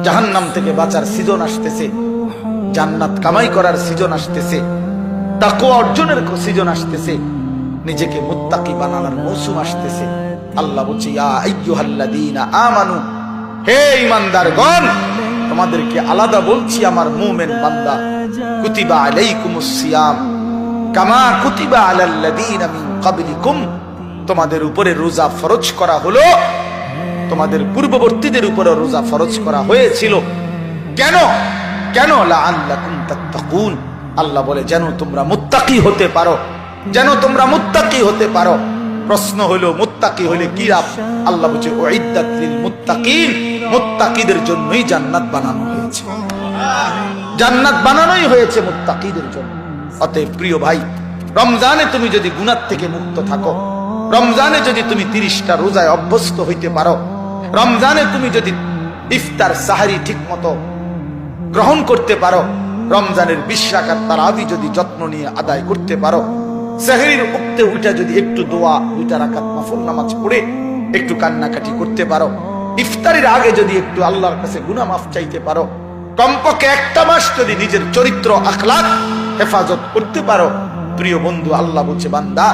জাহান্নাম থেকে বাঁচার সিজন আসতেছে, জান্নাত কামাই করার সিজন আসতেছে, তাকওয়া অর্জনের সিজন আসতেছে, নিজেকে মুত্তাকি বানানোর মৌসুম আসতেছে। আল্লাহ বলছে, ইয়া আইয়ুহাল্লাযীনা আমানু, হে ঈমানদারগণ, তোমাদেরকে আলাদা বলছি আমার মুমিন বান্দা, কুতিবা আলাইকুমুস সিয়াম কামা কুতিবা আলাল্লাযীনা মিন ক্বাবলিকুম, তোমাদের উপরে রোজা ফরজ করা হলো, তোমাদের পূর্ববর্তীদের উপরে রোজা ফরজ করা হয়েছিল। কেন? কেন? লাআল্লাকুম তাত্তাকুন, আল্লাহ বলে যেন তোমরা মুত্তাকি হতে পারো, যেন তোমরা মুত্তাকি হতে পারো। প্রশ্ন হলো মুত্তাকি হলে কি লাভ? আল্লাহ বলছে উইদ্দাত লিল মুত্তাকিন, মুত্তাকিদের জন্যই জান্নাত বানানো হয়েছে, জান্নাত বানানোই হয়েছে মুত্তাকিদের জন্য। অতএব প্রিয় ভাই, রমজানে তুমি যদি গুনাহ থেকে মুক্ত থাকো, রমজানে যদি তুমি 30টা রোজায় অভ্যস্ত হইতে পারো, রমজানে তুমি যদি ইফতার সাহারি ঠিক মতো গ্রহণ করতে পারো, রমজানের 20 রাকাত তারাবি যদি যত্ন নিয়ে আদায় করতে পারো, সাহরির উঠতে উঠা যদি একটু দোয়া 2 রাকাত নফল নামাজ পড়ে একটু কান্নাকাটি করতে পারো, ইফতারের আগে যদি একটু আল্লাহর কাছে গুনাহ মাফ চাইতে পারো, কমপক্ষে 1টা মাস যদি নিজের চরিত্র আখলাক হেফাজত করতে পারো, প্রিয় বন্ধু, আল্লাহ বলছে বান্দা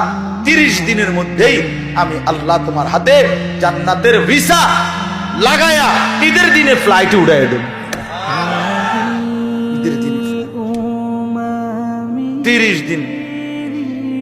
30 দিনের মধ্যেই আমি আল্লাহ তোমার হাতে জান্নাতের ভিসা লাগায়া ঈদের দিনে ফ্লাইটে উড়াইয়া দেব। ঈদের দিনে 30 দিন